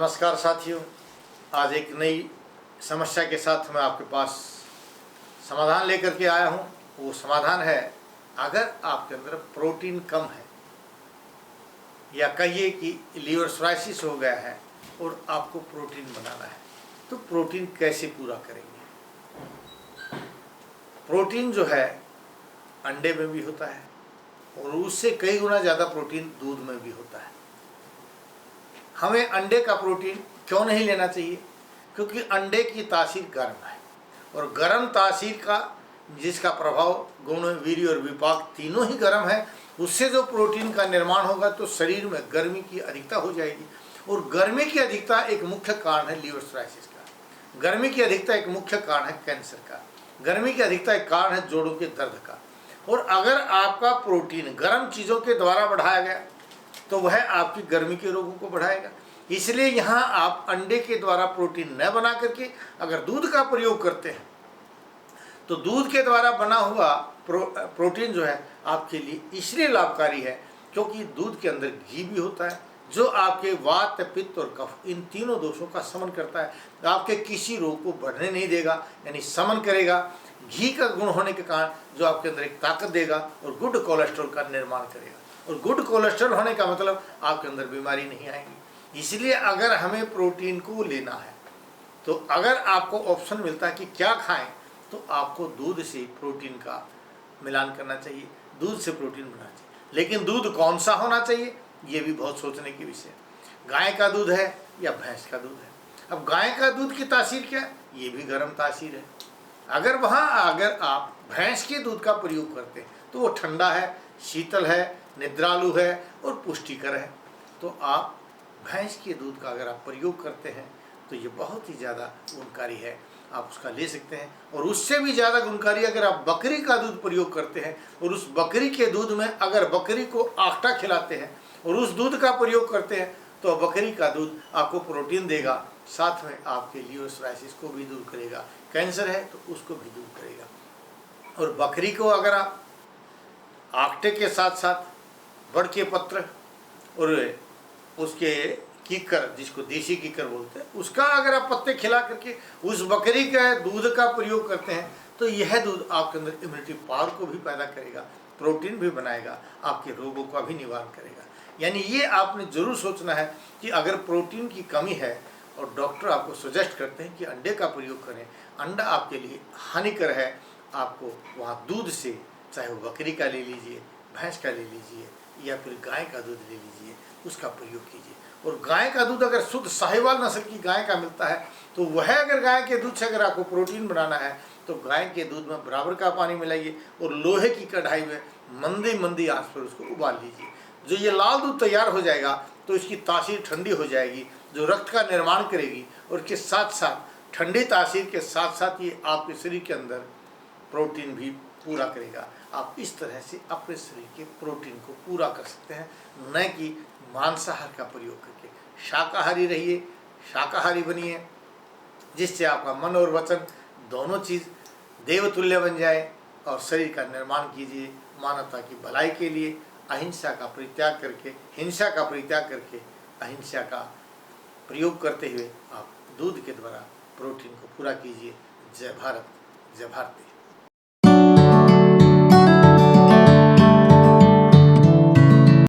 नमस्कार साथियों, आज एक नई समस्या के साथ मैं आपके पास समाधान लेकर के आया हूँ। वो समाधान है, अगर आपके अंदर प्रोटीन कम है या कहिए कि लीवर सोराइसिस हो गया है और आपको प्रोटीन बनाना है, तो प्रोटीन कैसे पूरा करेंगे। प्रोटीन जो है अंडे में भी होता है और उससे कई गुना ज़्यादा प्रोटीन दूध में भी होता है। हमें अंडे का प्रोटीन क्यों नहीं लेना चाहिए? क्योंकि अंडे की तासीर गर्म है और गर्म तासीर का जिसका प्रभाव गुण, वीर्य और विपाक तीनों ही गर्म है, उससे जो प्रोटीन का निर्माण होगा तो शरीर में गर्मी की अधिकता हो जाएगी। और गर्मी की अधिकता एक मुख्य कारण है लीवर सोराइसिस का। गर्मी की अधिकता एक मुख्य कारण है कैंसर का। गर्मी की अधिकता एक कारण है जोड़ों के दर्द का। और अगर आपका प्रोटीन गर्म चीज़ों के द्वारा बढ़ाया गया तो वह आपकी गर्मी के रोगों को बढ़ाएगा। इसलिए यहाँ आप अंडे के द्वारा प्रोटीन न बना करके अगर दूध का प्रयोग करते हैं तो दूध के द्वारा बना हुआ प्रोटीन जो है आपके लिए इसलिए लाभकारी है क्योंकि दूध के अंदर घी भी होता है जो आपके वात, पित्त और कफ इन तीनों दोषों का शमन करता है। आपके किसी रोग को बढ़ने नहीं देगा, यानी शमन करेगा। घी का गुण होने के कारण जो आपके अंदर एक ताकत देगा और गुड कोलेस्ट्रॉल का निर्माण करेगा। और गुड कोलेस्ट्रॉल होने का मतलब आपके अंदर बीमारी नहीं आएगी। इसलिए अगर हमें प्रोटीन को लेना है तो अगर आपको ऑप्शन मिलता है कि क्या खाएं, तो आपको दूध से प्रोटीन का मिलान करना चाहिए, दूध से प्रोटीन बनाना चाहिए। लेकिन दूध कौन सा होना चाहिए, ये भी बहुत सोचने की विषय है। गाय का दूध है या भैंस का दूध है। अब गाय का दूध की तासीर क्या है, ये भी गर्म तासीर है। अगर आप भैंस के दूध का प्रयोग करते हैं तो वो ठंडा है, शीतल है, निद्रालु है और पुष्टिकर है। तो आप भैंस के दूध का अगर आप प्रयोग करते हैं तो ये बहुत ही ज़्यादा गुणकारी है, आप उसका ले सकते हैं। और उससे भी ज़्यादा गुणकारी अगर आप बकरी का दूध प्रयोग करते हैं और उस बकरी के दूध में अगर बकरी को आटा खिलाते हैं और उस दूध का प्रयोग करते हैं तो बकरी का दूध आपको प्रोटीन देगा, साथ में आपके लीवर सोराइसिस को भी दूर करेगा, कैंसर है तो उसको भी दूर करेगा। और बकरी को अगर आप आटे के साथ साथ बड़ के पत्र और उसके कीकर, जिसको देसी कीकर बोलते हैं, उसका अगर आप पत्ते खिला करके उस बकरी के दूध का प्रयोग करते हैं तो यह दूध आपके अंदर इम्यूनिटी पावर को भी पैदा करेगा, प्रोटीन भी बनाएगा, आपके रोगों का भी निवारण करेगा। यानी ये आपने जरूर सोचना है कि अगर प्रोटीन की कमी है और डॉक्टर आपको सजेस्ट करते हैं कि अंडे का प्रयोग करें, अंडा आपके लिए हानिकर है, आपको वहाँ दूध से, चाहे वो बकरी का ले लीजिए, भैंस का ले लीजिए या फिर गाय का दूध ले लीजिए, उसका प्रयोग कीजिए। और गाय का दूध अगर शुद्ध साहिवाल नस्ल की गाय का मिलता है तो वह अगर गाय के दूध से अगर आपको प्रोटीन बनाना है तो गाय के दूध में बराबर का पानी मिलाइए और लोहे की कढ़ाई में मंदी आंच पर उसको उबाल लीजिए। जो ये लाल दूध तैयार हो जाएगा तो इसकी तासीर ठंडी हो जाएगी जो रक्त का निर्माण करेगी और इसके साथ साथ ठंडी तासीर के साथ साथ ये आपके शरीर के अंदर प्रोटीन भी पूरा करेगा। आप इस तरह से अपने शरीर के प्रोटीन को पूरा कर सकते हैं, न कि मांसाहार का प्रयोग करके। शाकाहारी रहिए, शाकाहारी बनिए, जिससे आपका मन और वचन दोनों चीज़ देवतुल्य बन जाए और शरीर का निर्माण कीजिए। मानवता की भलाई के लिए अहिंसा का परित्याग करके, हिंसा का परित्याग करके अहिंसा का प्रयोग करते हुए आप दूध के द्वारा प्रोटीन को पूरा कीजिए। जय भारत, जय भारती।